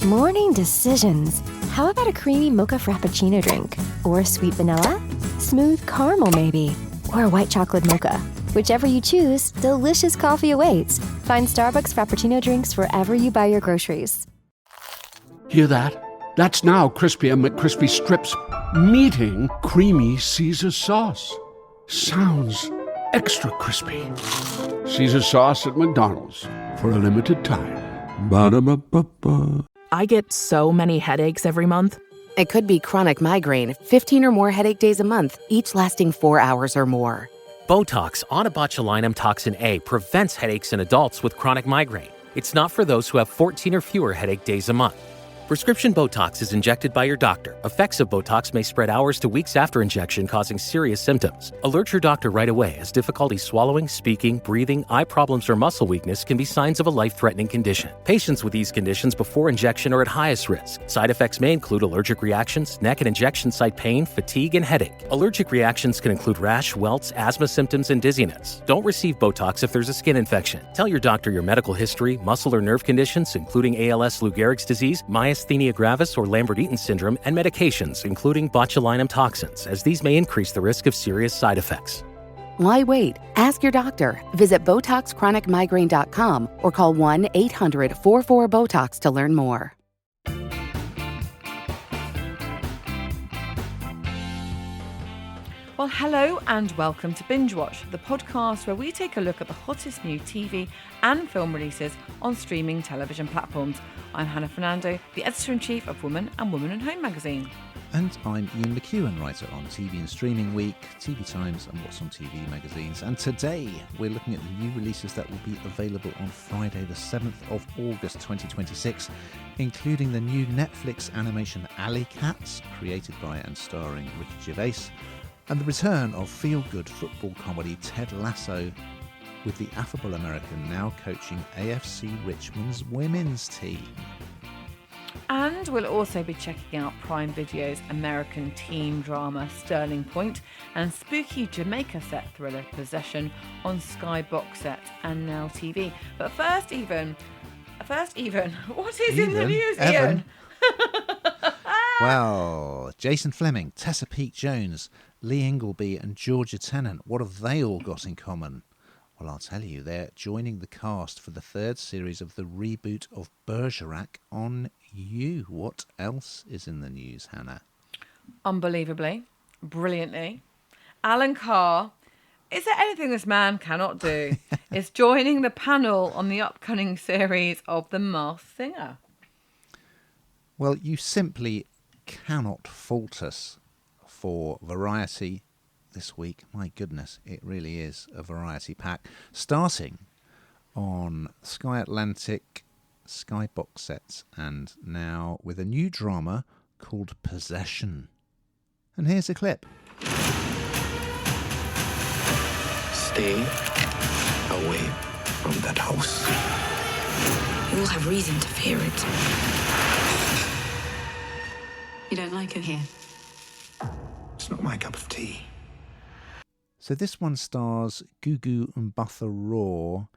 Morning decisions. How about a creamy mocha frappuccino drink? Or sweet vanilla? Smooth caramel maybe? Or a white chocolate mocha? Whichever you choose, delicious coffee awaits. Find Starbucks Frappuccino drinks wherever you buy your groceries. Hear that? That's now Crispy and McCrispy strips meeting creamy Caesar sauce. Sounds extra crispy. Caesar sauce at McDonald's for a limited time. Ba-da-ba-ba-ba. I get so many headaches every month. It could be chronic migraine, 15 or more headache days a month, each lasting 4 hours or more. Botox, onabotulinum toxin A, prevents headaches in adults with chronic migraine. It's not for those who have 14 or fewer headache days a month. Prescription Botox is injected by your doctor. Effects of Botox may spread hours to weeks after injection, causing serious symptoms. Alert your doctor right away, as difficulty swallowing, speaking, breathing, eye problems, or muscle weakness can be signs of a life-threatening condition. Patients with these conditions before injection are at highest risk. Side effects may include allergic reactions, neck and injection site pain, fatigue, and headache. Allergic reactions can include rash, welts, asthma symptoms, and dizziness. Don't receive Botox if there's a skin infection. Tell your doctor your medical history, muscle or nerve conditions, including ALS, Lou Gehrig's disease, myasthenia gravis or Lambert-Eaton syndrome, and medications, including botulinum toxins, as these may increase the risk of serious side effects. Why wait? Ask your doctor. Visit BotoxChronicMigraine.com or call 1-800-44-BOTOX to learn more. Well, hello and welcome to Bingewatch, the podcast where we take a look at the hottest new TV and film releases on streaming television platforms. I'm Hannah Fernando, the editor-in-chief of Woman and Woman and Home magazine. And I'm Ian McEwen, writer on TV and Streaming Week, TV Times and What's on TV magazines. And today we're looking at the new releases that will be available on Friday the 7th of August 2026, including the new Netflix animation Alley Cats, created by and starring Ricky Gervais, and the return of feel-good football comedy Ted Lasso, with the affable American now coaching AFC Richmond's women's team. And we'll also be checking out Prime Video's American teen drama Sterling Point and spooky Jamaica set thriller Possession on Sky Box Set and Now TV. But first, what is in the news, Ian? Well, Jason Fleming, Tessa Peake-Jones, Lee Ingleby and Georgia Tennant, what have they all got in common? Well, I'll tell you, they're joining the cast for the third series of the reboot of Bergerac on You. What else is in the news, Hannah? Unbelievably, brilliantly, Alan Carr, is there anything this man cannot do, is joining the panel on the upcoming series of The Masked Singer. Well, you simply cannot fault us for variety this week. My goodness, it really is a variety pack. Starting on Sky Atlantic, Sky Box Sets, and now with a new drama called Possession. And here's a clip. Stay away from that house. You all have reason to fear it. You don't like it here? It's not my cup of tea. So this one stars Gugu Mbatha Raw,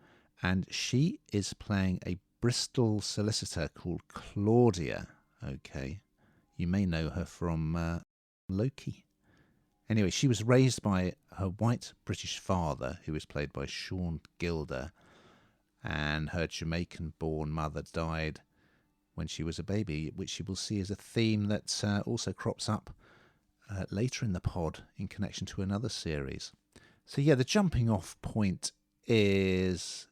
and she is playing a Bristol solicitor called Claudia. Okay, you may know her from Loki. Anyway, she was raised by her white British father, who is played by Sean Gilder, and her Jamaican-born mother died when she was a baby, which you will see as a theme that also crops up later in the pod in connection to another series. So yeah, the jumping off point is,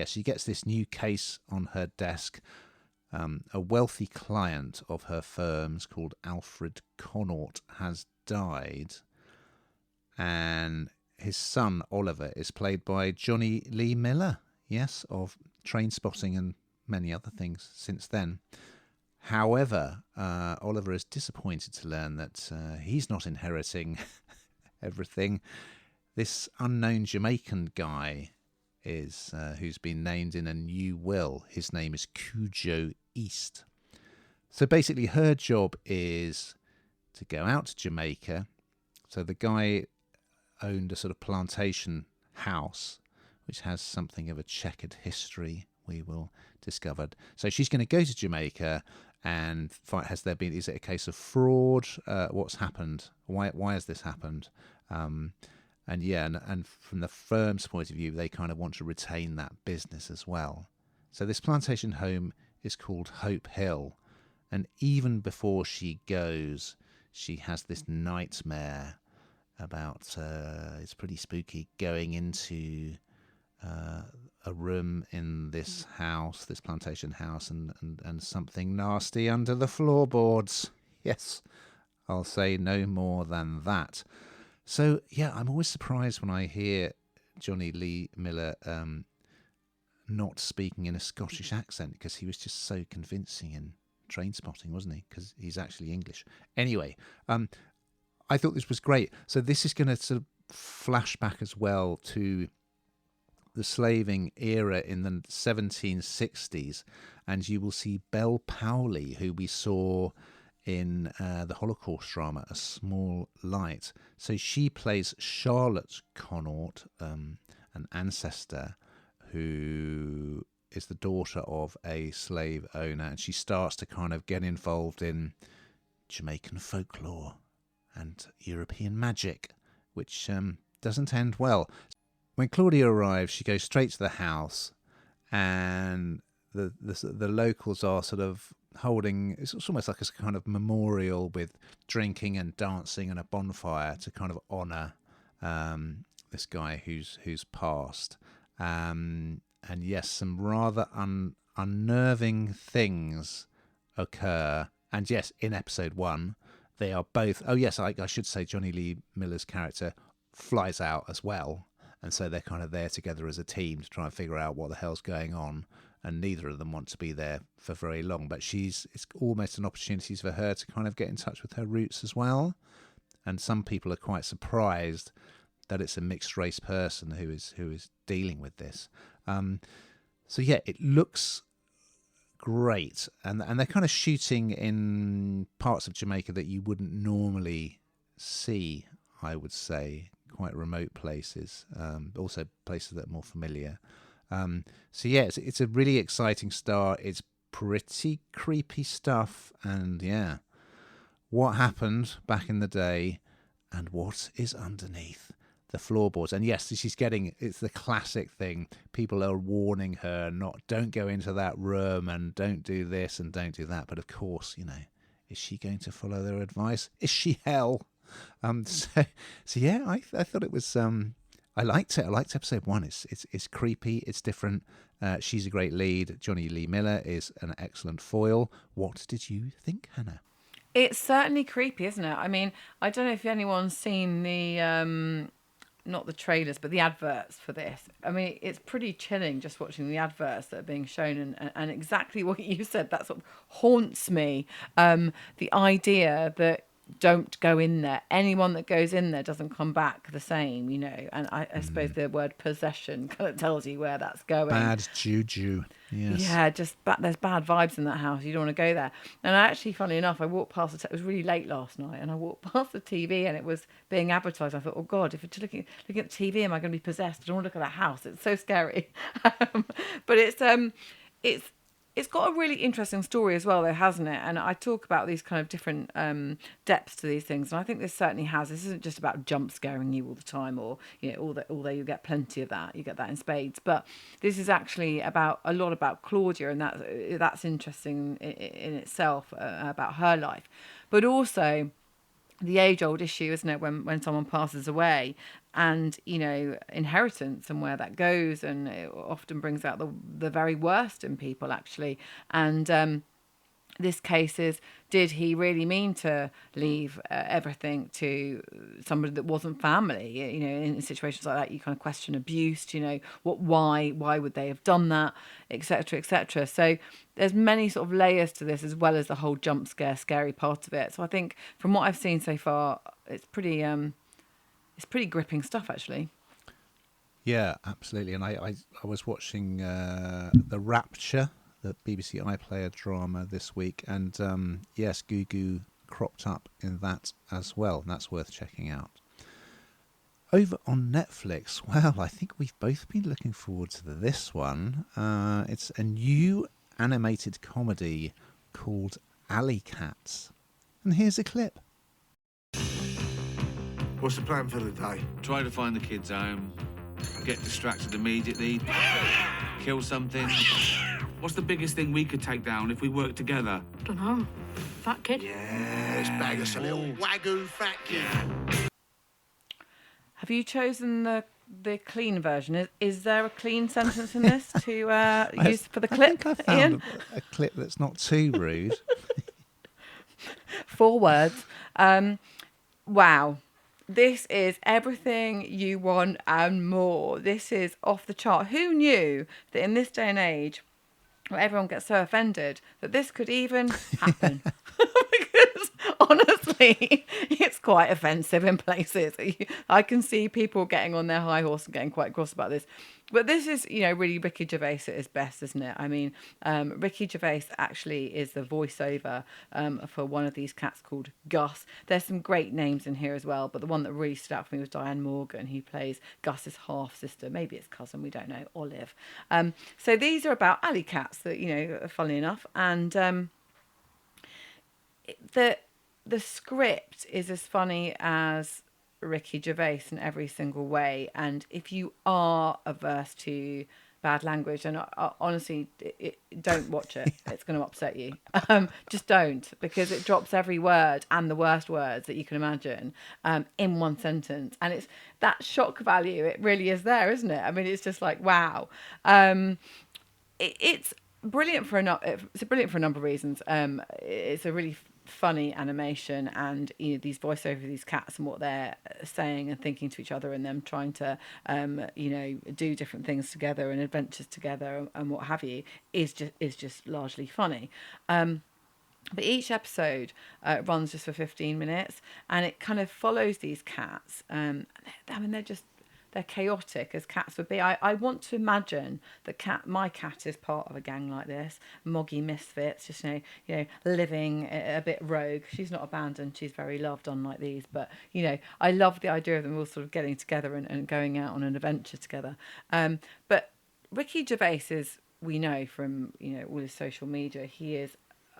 she gets this new case on her desk. A wealthy client of her firm's called Alfred Connaught has died, and his son Oliver is played by Johnny Lee Miller, yes, of Trainspotting and many other things since then. However, Oliver is disappointed to learn that he's not inheriting everything. This unknown Jamaican guy is who's been named in a new will. His name is Cujo East. So basically her job is to go out to Jamaica. So the guy owned a sort of plantation house, which has something of a checkered history, we will discover. So she's going to go to Jamaica and has there been? Is it a case of fraud? What's happened? Why has this happened? And from the firm's point of view, they kind of want to retain that business as well. So this plantation home is called Hope Hill, and even before she goes, she has this nightmare about, it's pretty spooky, going into a room in this house, this plantation house, and something nasty under the floorboards. Yes, I'll say no more than that. So, yeah, I'm always surprised when I hear Johnny Lee Miller not speaking in a Scottish accent, because he was just so convincing in Trainspotting, wasn't he? Because he's actually English. Anyway, I thought this was great. So this is going to sort of flash back as well to the slaving era in the 1760s, and you will see Belle Powley, who we saw in the Holocaust drama A Small Light. So she plays Charlotte Connaught, an ancestor who is the daughter of a slave owner, and she starts to kind of get involved in Jamaican folklore and European magic, which doesn't end well. When Claudia arrives, she goes straight to the house, and the locals are sort of holding, it's almost like a kind of memorial with drinking and dancing and a bonfire to kind of honour this guy who's passed. And yes, some rather unnerving things occur. And yes, in episode 1, they are both... Oh yes, I should say Johnny Lee Miller's character flies out as well. And so they're kind of there together as a team to try and figure out what the hell's going on. And neither of them want to be there for very long. But it's almost an opportunity for her to kind of get in touch with her roots as well. And some people are quite surprised that it's a mixed race person who is dealing with this. So yeah, it looks great. And they're kind of shooting in parts of Jamaica that you wouldn't normally see, I would say. Quite remote places, also places that are more familiar. So yeah, it's a really exciting start. It's pretty creepy stuff, and yeah, what happened back in the day, and what is underneath the floorboards. And yes, it's the classic thing. People are warning her, don't go into that room, and don't do this and don't do that. But of course, is she going to follow their advice? Is she hell? So yeah, I thought it was. I liked it. I liked episode 1. It's creepy. It's different. She's a great lead. Johnny Lee Miller is an excellent foil. What did you think, Hannah? It's certainly creepy, isn't it? I mean, I don't know if anyone's seen the not the trailers, but the adverts for this. I mean, it's pretty chilling just watching the adverts that are being shown, and exactly what you said. That sort of haunts me. The idea that don't go in there. Anyone that goes in there doesn't come back the same, And I suppose the word possession kind of tells you where that's going. Bad juju. Yes. Yeah, there's bad vibes in that house. You don't want to go there. And actually, funnily enough, I walked past it was really late last night, and I walked past the TV and it was being advertised. I thought, oh God, if it's looking at the TV, am I going to be possessed? I don't want to look at that house. It's so scary. But it's got a really interesting story as well, though, hasn't it? And I talk about these kind of different depths to these things, and I think this certainly has. This isn't just about jump scaring you all the time, or although you get plenty of that, you get that in spades. But this is actually a lot about Claudia, and that's interesting in itself about her life, but also the age-old issue, isn't it, when someone passes away, and inheritance and where that goes, and it often brings out the very worst in people, actually. And this case is, did he really mean to leave everything to somebody that wasn't family? In situations like that, you kind of question abuse. Why would they have done that, etc., etc. So there's many sort of layers to this, as well as the whole jump scare, scary part of it. So I think from what I've seen so far, it's pretty gripping stuff, actually. Yeah, absolutely. And I was watching The Rapture, the BBC iPlayer drama this week, and yes, Gugu cropped up in that as well, and that's worth checking out. Over on Netflix, well, I think we've both been looking forward to this one. It's a new animated comedy called alley cats. And here's a clip. What's the plan for the day? Try to find the kids home, get distracted immediately, kill something. What's the biggest thing we could take down if we work together? Don't know. Fat kid? Yes, bag us a little wagyu fat kid. Have you chosen the clean version? Is there a clean sentence in this to use for the clip? I think I found Ian? a clip that's not too rude. 4 words. Wow. This is everything you want and more. This is off the chart. Who knew that in this day and age, where everyone gets so offended, that this could even happen? Because honestly, it's quite offensive in places. I can see people getting on their high horse and getting quite cross about this. But this is, really Ricky Gervais at his best, isn't it? I mean, Ricky Gervais actually is the voiceover for one of these cats called Gus. There's some great names in here as well, but the one that really stood out for me was Diane Morgan, who plays Gus's half-sister. Maybe it's cousin, we don't know, Olive. So these are about alley cats that, funnily enough. And the script is as funny as Ricky Gervais in every single way, and if you are averse to bad language, and honestly, don't watch it. It's going to upset you. Just don't, because it drops every word and the worst words that you can imagine in one sentence, and it's that shock value. It really is there, isn't it? I mean, it's just like wow. It's brilliant for it's brilliant for a number of reasons. It's a really funny animation, and these voiceovers of these cats and what they're saying and thinking to each other, and them trying to do different things together and adventures together and what have you is just largely funny. But each episode runs just for 15 minutes, and it kind of follows these cats. I mean, they're chaotic as cats would be. I want to imagine that my cat is part of a gang like this, moggy misfits, just living a bit rogue. She's not abandoned, she's very loved, unlike these. But I love the idea of them all sort of getting together and going out on an adventure together. But Ricky Gervais is, we know from all his social media, he's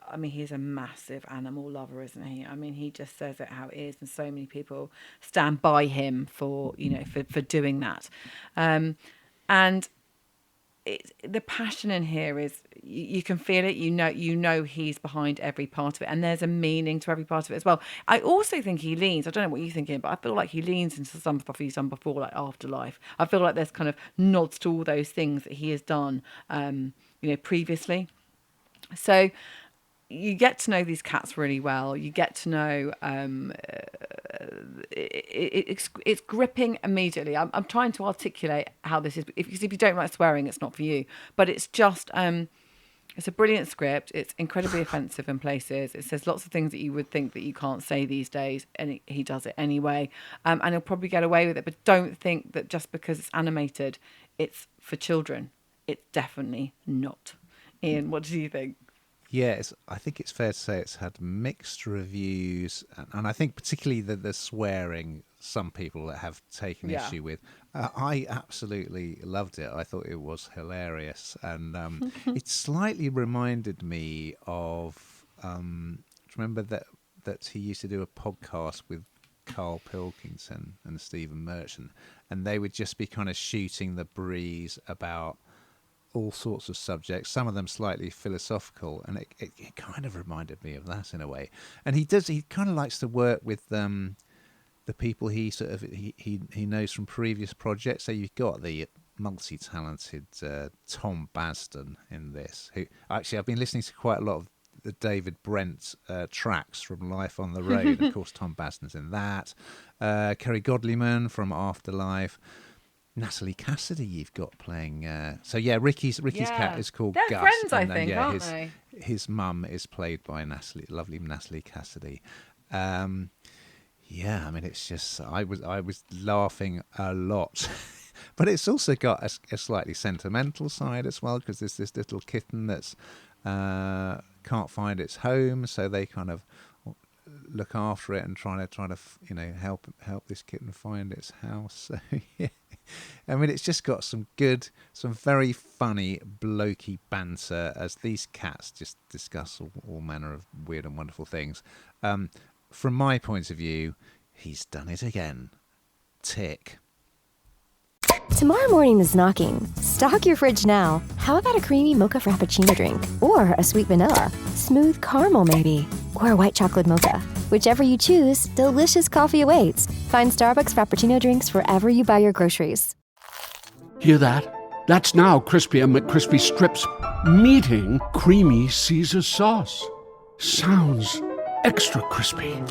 a massive animal lover, isn't he? I mean, he just says it how it is, and so many people stand by him for doing that. And the passion in here is, you can feel it. He's behind every part of it, and there's a meaning to every part of it as well. I also think he leans. I don't know what you think, Ian, but I feel like he leans into some stuff he's done before, like Afterlife. I feel like there's kind of nods to all those things that he has done, previously. So you get to know these cats really well. You get to know it's gripping immediately. I'm trying to articulate how this is, because if you don't like swearing, it's not for you. But it's just it's a brilliant script. It's incredibly offensive in places. It says lots of things that you would think that you can't say these days, and he does it anyway. And he'll probably get away with it. But don't think that just because it's animated, it's for children. It's definitely not. Ian, what do you think? Yeah, I think it's fair to say it's had mixed reviews, and I think particularly the swearing, some people have taken issue with. I absolutely loved it. I thought it was hilarious, and it slightly reminded me of, remember that he used to do a podcast with Carl Pilkington and Stephen Merchant, and they would just be kind of shooting the breeze about all sorts of subjects, some of them slightly philosophical, and it kind of reminded me of that in a way. And he kind of likes to work with the people he knows from previous projects. So you've got the multi-talented Tom Basden in this, who actually I've been listening to quite a lot of the David Brent tracks from Life on the Road. Of course, Tom Basden's in that. Kerry Godliman from Afterlife. Natalie Cassidy you've got playing. Ricky's cat is called They're Gus. friends, I think, aren't they? His mum is played by lovely Natalie Cassidy. I mean, it's just I was laughing a lot, but it's also got a slightly sentimental side as well, because there's this little kitten that's can't find its home, so they kind of look after it and trying to help this kitten find its house. So yeah. I mean, it's just got some very funny blokey banter as these cats just discuss all manner of weird and wonderful things. From my point of view, he's done it again. Tick. Tomorrow morning is knocking. Stock your fridge now. How about a creamy mocha frappuccino drink? Or a sweet vanilla? Smooth caramel, maybe? Or a white chocolate mocha? Whichever you choose, delicious coffee awaits. Find Starbucks Frappuccino drinks wherever you buy your groceries. Hear that? That's now Crispy and McCrispy strips meeting creamy Caesar sauce. Sounds extra crispy.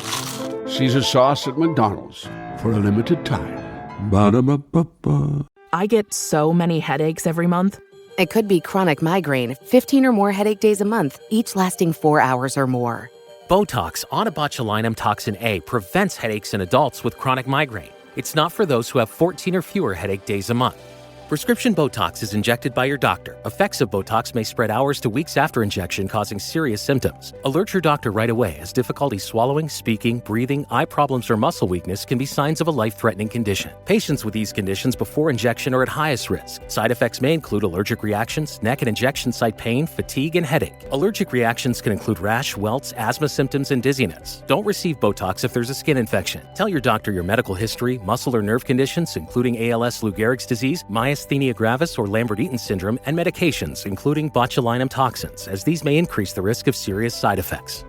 Caesar sauce at McDonald's for a limited time. Ba-da-ba-ba-ba. I get so many headaches every month. It could be chronic migraine, 15 or more headache days a month, each lasting 4 hours or more. Botox, onabotulinum toxin A, prevents headaches in adults with chronic migraine. It's not for those who have 14 or fewer headache days a month. Prescription Botox is injected by your doctor. Effects of Botox may spread hours to weeks after injection, causing serious symptoms. Alert your doctor right away, as difficulty swallowing, speaking, breathing, eye problems, or muscle weakness can be signs of a life-threatening condition. Patients with these conditions before injection are at highest risk. Side effects may include allergic reactions, neck and injection site pain, fatigue, and headache. Allergic reactions can include rash, welts, asthma symptoms, and dizziness. Don't receive Botox if there's a skin infection. Tell your doctor your medical history, muscle or nerve conditions, including ALS, Lou Gehrig's disease, myasthenia gravis or Lambert-Eaton syndrome, and medications, including botulinum toxins, as these may increase the risk of serious side effects.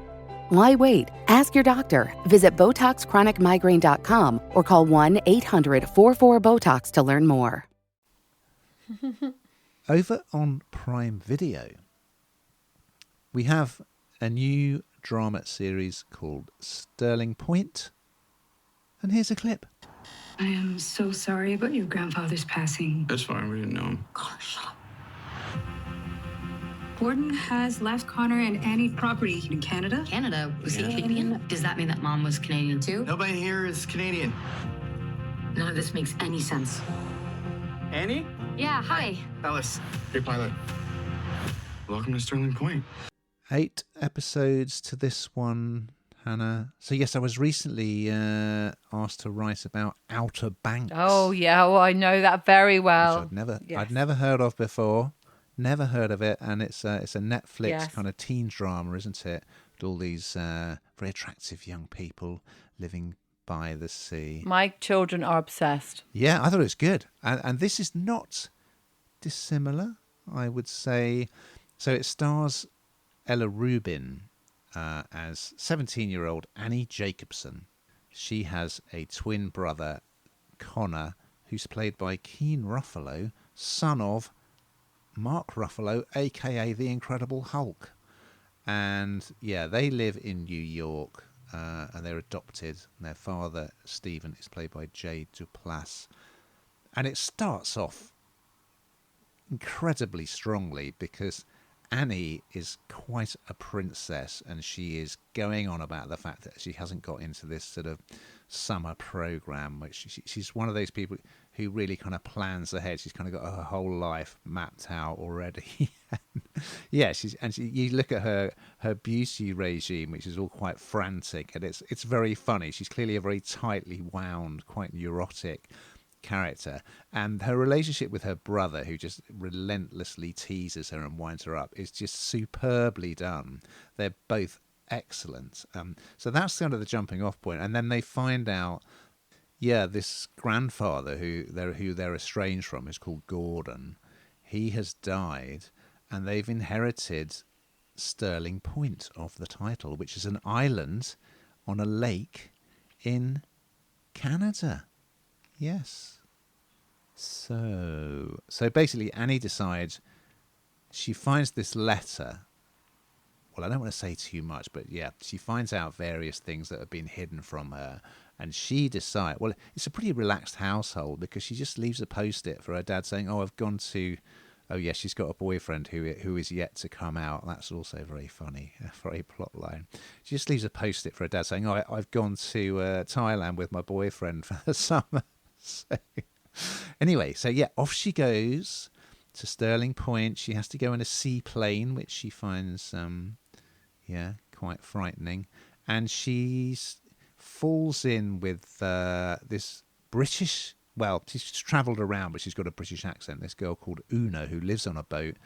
Why wait? Ask your doctor. Visit BotoxChronicMigraine.com or call 1-800-44-BOTOX to learn more. Over on Prime Video, we have a new drama series called Sterling Point. And here's a clip. I am so sorry about your grandfather's passing. That's fine, we didn't know him. Connor, shut up. Gordon has left Connor and Annie property in Canada. Canada? Was he Canadian? Does that mean that Mom was Canadian too? Nobody here is Canadian. None of this makes any sense. Annie? Yeah, hi. Ellis. Hey, pilot. Welcome to Sterling Point. 8 episodes to this one, Hannah. So yes, I was recently asked to write about Outer Banks. Oh yeah, well I know that very well. Which I'd never heard of before. Never heard of it, and it's a Netflix kind of teen drama, isn't it? With all these very attractive young people living by the sea. My children are obsessed. Yeah, I thought it was good, and this is not dissimilar, I would say. So it stars Ella Rubin as 17-year-old Annie Jacobson. She has a twin brother, Connor, who's played by Keane Ruffalo, son of Mark Ruffalo, a.k.a. The Incredible Hulk. And, yeah, they live in New York, and they're adopted. And their father, Stephen, is played by Jay Duplass. And it starts off incredibly strongly because Annie is quite a princess, and she is going on about the fact that she hasn't got into this sort of summer program, which she's one of those people who really kind of plans ahead. She's kind of got her whole life mapped out already. Yeah, you look at her beauty regime, which is all quite frantic, and it's very funny. She's clearly a very tightly wound, quite neurotic character, and her relationship with her brother, who just relentlessly teases her and winds her up, is just superbly done. They're both excellent. So that's kind of the jumping off point, and then they find out, this grandfather who they're estranged from is called Gordon. He has died, and they've inherited Sterling Point of the title, which is an island on a lake in Canada. Yes. So basically Annie decides, she finds this letter. Well, I don't want to say too much, but yeah, she finds out various things that have been hidden from her, and she decides, well, it's a pretty relaxed household because she just leaves a post-it for her dad saying, oh, I've gone to, oh yeah, she's got a boyfriend who is yet to come out. That's also very funny, a very plot line. She just leaves a post-it for her dad saying, oh, I've gone to Thailand with my boyfriend for the summer. So, anyway, off she goes to Sterling Point. She has to go in a seaplane, which she finds, quite frightening. And she falls in with this British well, she's travelled around, but she's got a British accent. This girl called Una, who lives on a boat.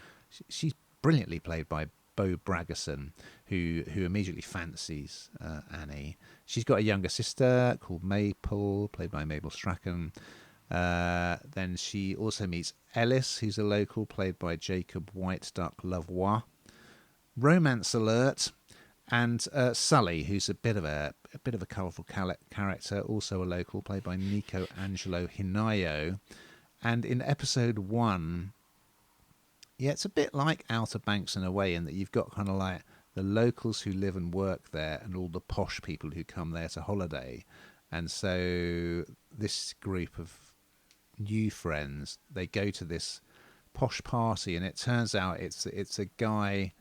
She's brilliantly played by Bo Bragason, who immediately fancies Annie. She's got a younger sister called Maple, played by Mabel Strachan. Then she also meets Ellis, who's a local, played by Jacob Whiteduck Lavoie. Romance alert, and Sully, who's a bit of a colourful character, also a local, played by Nico Angelo Hinayo. And in episode 1, yeah, it's a bit like Outer Banks in a way, in that you've got kind of like the locals who live and work there and all the posh people who come there to holiday. And so this group of new friends, they go to this posh party, and it turns out it's a guy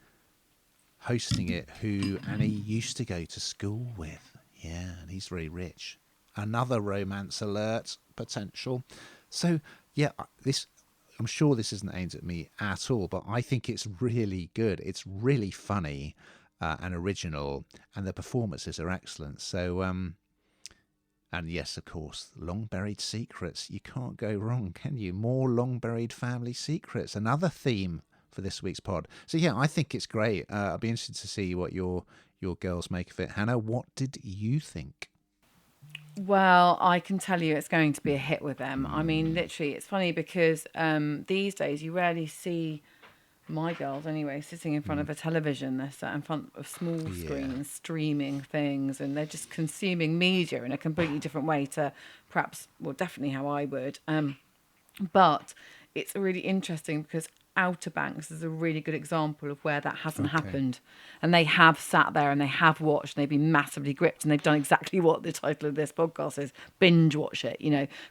hosting it who Annie used to go to school with. Yeah, and he's very rich. Another romance alert potential. So, yeah, I'm sure this isn't aimed at me at all, but I think it's really good. It's really funny and original, and the performances are excellent. So, and yes, of course, long-buried secrets. You can't go wrong, can you? More long-buried family secrets. Another theme for this week's pod. So yeah, I think it's great. I'll be interested to see what your girls make of it. Hannah, what did you think? Well, I can tell you it's going to be a hit with them. I mean, literally, it's funny because these days you rarely see my girls anyway sitting in front of a television. They're sat in front of small screens, streaming things, and they're just consuming media in a completely different way to perhaps, well, definitely how I would. But it's really interesting because Outer Banks is a really good example of where that hasn't happened, and they have sat there and they have watched, and they've been massively gripped, and they've done exactly what the title of this podcast is: binge watch it,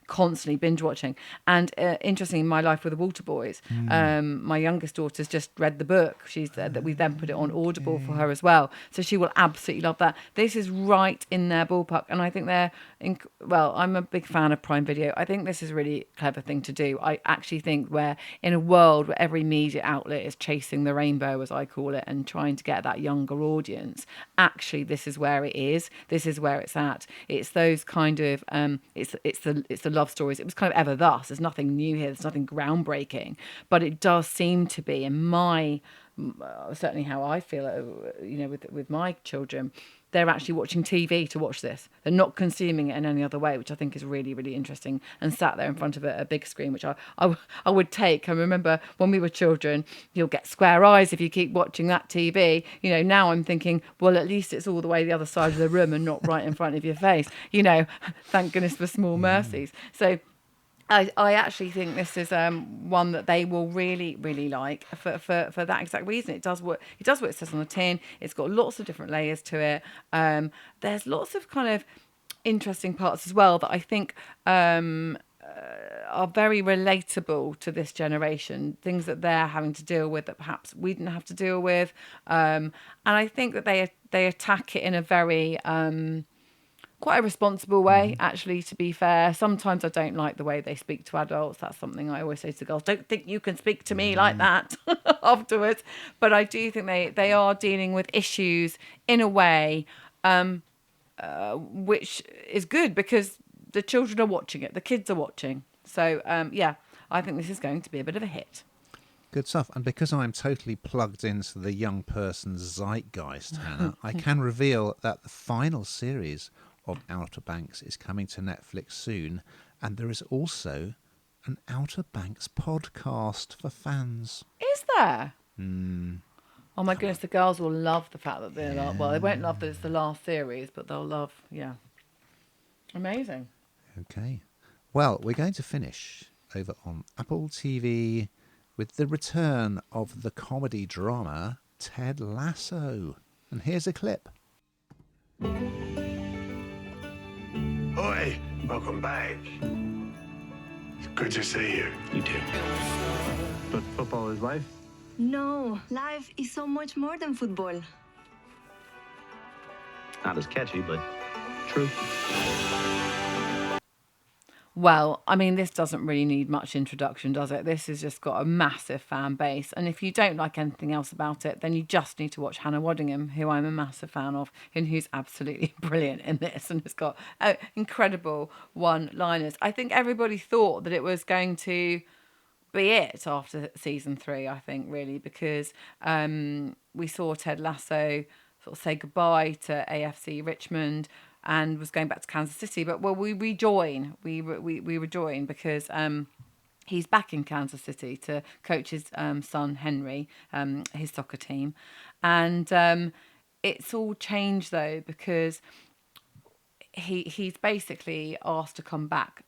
constantly binge watching. And interestingly, My Life with the Water Boys, my youngest daughter's just read the book. She's that we then put it on Audible for her as well, so she will absolutely love that. This is right in their ballpark, and I think I'm a big fan of Prime Video. I think this is a really clever thing to do. I actually think where in a world where every media outlet is chasing the rainbow, as I call it, and trying to get that younger audience, actually this is where it is. This is where it's at. It's those kind of it's the love stories. It was kind of ever thus. There's nothing new here. There's nothing groundbreaking, but it does seem to be, in my certainly how I feel, with my children, they're actually watching TV to watch this. They're not consuming it in any other way, which I think is really, really interesting. And sat there in front of a big screen, which I would take. I remember when we were children, you'll get square eyes if you keep watching that TV. Now I'm thinking, well, at least it's all the way the other side of the room and not right in front of your face. Thank goodness for small mercies. So I actually think this is one that they will really, really like for that exact reason. It does what it says on the tin. It's got lots of different layers to it. There's lots of kind of interesting parts as well that I think are very relatable to this generation. Things that they're having to deal with that perhaps we didn't have to deal with. And I think that they attack it in a very quite a responsible way, actually, to be fair. Sometimes I don't like the way they speak to adults. That's something I always say to the girls. Don't think you can speak to me like that afterwards. But I do think they are dealing with issues in a way which is good because the children are watching it. The kids are watching. So, I think this is going to be a bit of a hit. Good stuff. And because I'm totally plugged into the young person's zeitgeist, Hannah, I can reveal that the final series of Outer Banks is coming to Netflix soon, and there is also an Outer Banks podcast for fans. Is there? Oh my goodness, the girls will love the fact that they're well, they won't love that it's the last series, but they'll love, amazing. Okay. Well, we're going to finish over on Apple TV with the return of the comedy drama Ted Lasso. And here's a clip. Oi, welcome back. It's good to see you. You too. But football is life? No, life is so much more than football. Not as catchy, but true. Well, I mean, this doesn't really need much introduction, does it? This has just got a massive fan base. And if you don't like anything else about it, then you just need to watch Hannah Waddingham, who I'm a massive fan of, and who's absolutely brilliant in this and has got incredible one-liners. I think everybody thought that it was going to be it after season 3, I think, really, because we saw Ted Lasso sort of say goodbye to AFC Richmond and was going back to Kansas City. But we rejoin. We rejoin because he's back in Kansas City to coach his son Henry, his soccer team, and it's all changed though because he's basically asked to come back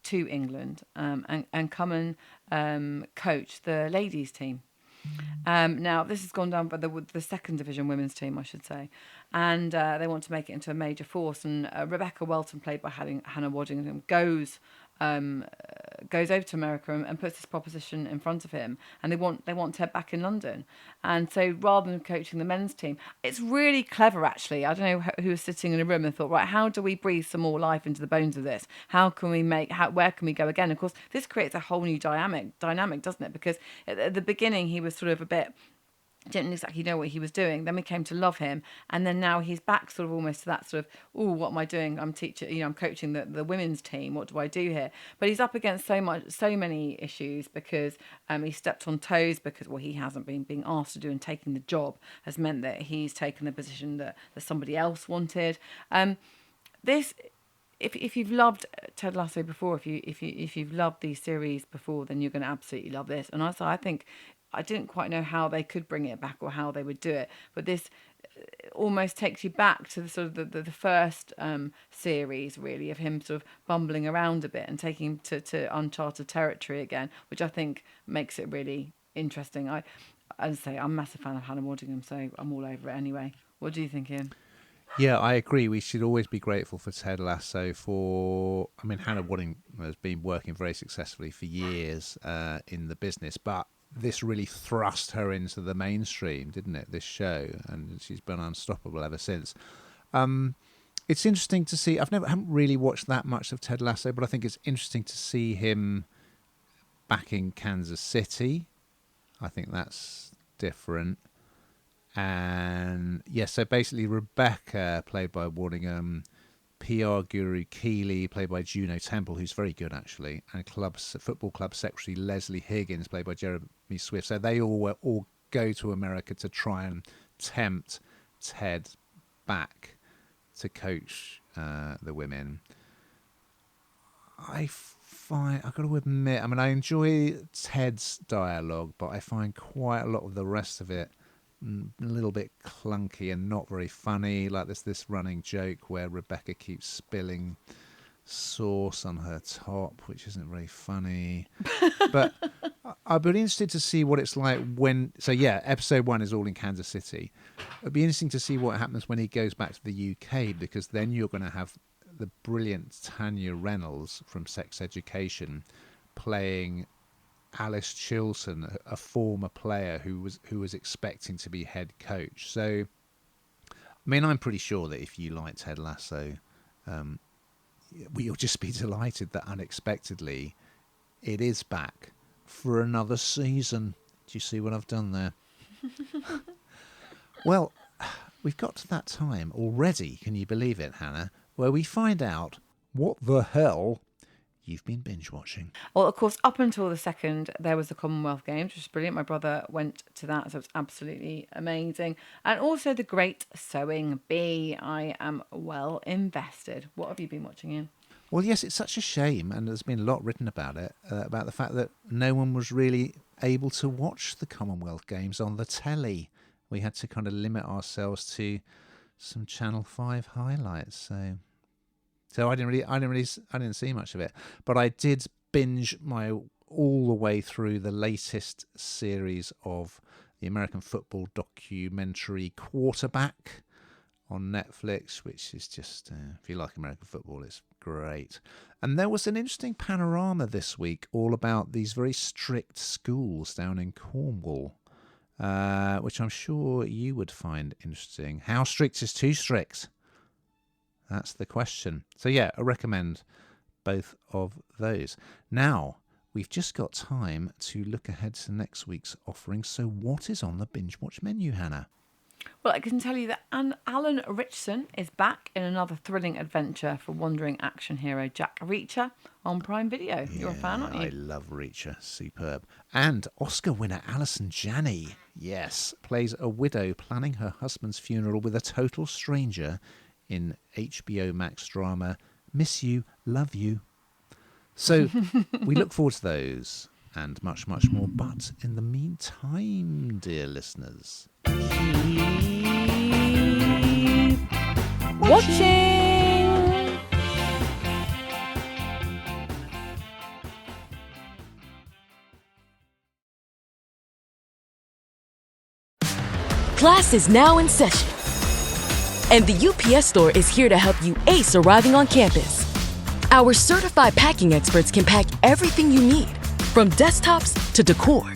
to England and come and coach the ladies team. Now, this has gone down by the second division women's team, I should say, and they want to make it into a major force. And Rebecca Welton, played by Hannah Waddingham, goes over to America and puts this proposition in front of him, and they want Ted back in London. And so rather than coaching the men's team, it's really clever actually. I don't know who was sitting in a room and thought, right, how do we breathe some more life into the bones of this? How can we where can we go again? Of course, this creates a whole new dynamic, doesn't it? Because at the beginning he was sort of a bit, didn't exactly know what he was doing. Then we came to love him, and then now he's back sort of almost to that sort of, oh, what am I doing? I'm teaching, I'm coaching the women's team. What do I do here? But he's up against so many issues because he stepped on toes because he hasn't been being asked to do, and taking the job has meant that he's taken the position that somebody else wanted. This. If you've loved Ted Lasso before, if you've loved these series before, then you're going to absolutely love this. And also, I think I didn't quite know how they could bring it back or how they would do it, but this almost takes you back to the sort of the first series, really, of him sort of bumbling around a bit and taking him to uncharted territory again, which I think makes it really interesting. As I say, I'm a massive fan of Hannah Waddingham, so I'm all over it anyway. What do you think, Ian? Yeah, I agree. We should always be grateful for Ted Lasso Hannah Waddingham has been working very successfully for years in the business, but this really thrust her into the mainstream, didn't it, this show? And she's been unstoppable ever since. It's interesting to see. I haven't really watched that much of Ted Lasso, but I think it's interesting to see him back in Kansas City. I think that's different. And so basically Rebecca, played by Waddingham, PR guru Keeley, played by Juno Temple, who's very good actually, and football club secretary Leslie Higgins, played by Jeremy Swift. So they all go to America to try and tempt Ted back to coach the women. I've got to admit, I enjoy Ted's dialogue, but I find quite a lot of the rest of it a little bit clunky and not very funny. Like there's this running joke where Rebecca keeps spilling sauce on her top, which isn't very funny. But I'd be interested to see what it's like episode 1 is all in Kansas City. It'd be interesting to see what happens when he goes back to the UK, because then you're going to have the brilliant Tanya Reynolds from Sex Education playing Alice Chilton, a former player who was expecting to be head coach. So, I'm pretty sure that if you like Ted Lasso, you'll just be delighted that unexpectedly it is back for another season. Do you see what I've done there? Well, we've got to that time already, can you believe it, Hannah, where we find out what the hell you've been binge watching. Well, of course, up until the second, there was the Commonwealth Games, which was brilliant. My brother went to that, so it's absolutely amazing. And also the Great Sewing Bee. I am well invested. What have you been watching, Ian? Well, yes, it's such a shame, and there's been a lot written about it, about the fact that no one was really able to watch the Commonwealth Games on the telly. We had to kind of limit ourselves to some Channel 5 highlights, So I didn't see much of it, but I did binge all the way through the latest series of the American football documentary Quarterback on Netflix, which is just, if you like American football, it's great. And there was an interesting panorama this week all about these very strict schools down in Cornwall, which I'm sure you would find interesting. How strict is too strict? That's the question. So I recommend both of those. Now, we've just got time to look ahead to next week's offering. So what is on the Binge Watch menu, Hannah? Well, I can tell you that Alan Richardson is back in another thrilling adventure for wandering action hero Jack Reacher on Prime Video. You're a fan, aren't you? I love Reacher. Superb. And Oscar winner Alison Janney, yes, plays a widow planning her husband's funeral with a total stranger in HBO Max drama Miss You, Love You. So we look forward to those and much, much more. But in the meantime, dear listeners, keep watching. Class is now in session, and the UPS Store is here to help you ace arriving on campus. Our certified packing experts can pack everything you need, from desktops to decor.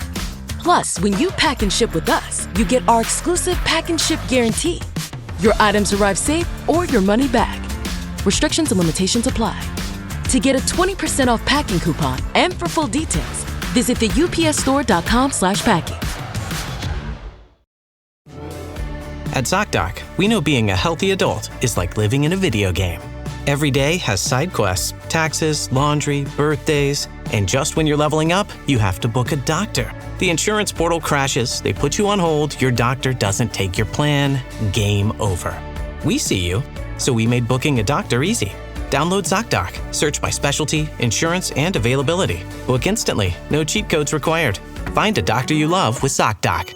Plus, when you pack and ship with us, you get our exclusive pack and ship guarantee. Your items arrive safe or your money back. Restrictions and limitations apply. To get a 20% off packing coupon and for full details, visit theupsstore.com/packing. At ZocDoc, we know being a healthy adult is like living in a video game. Every day has side quests, taxes, laundry, birthdays, and just when you're leveling up, you have to book a doctor. The insurance portal crashes, they put you on hold, your doctor doesn't take your plan, game over. We see you, so we made booking a doctor easy. Download ZocDoc, search by specialty, insurance, and availability. Book instantly, no cheat codes required. Find a doctor you love with ZocDoc.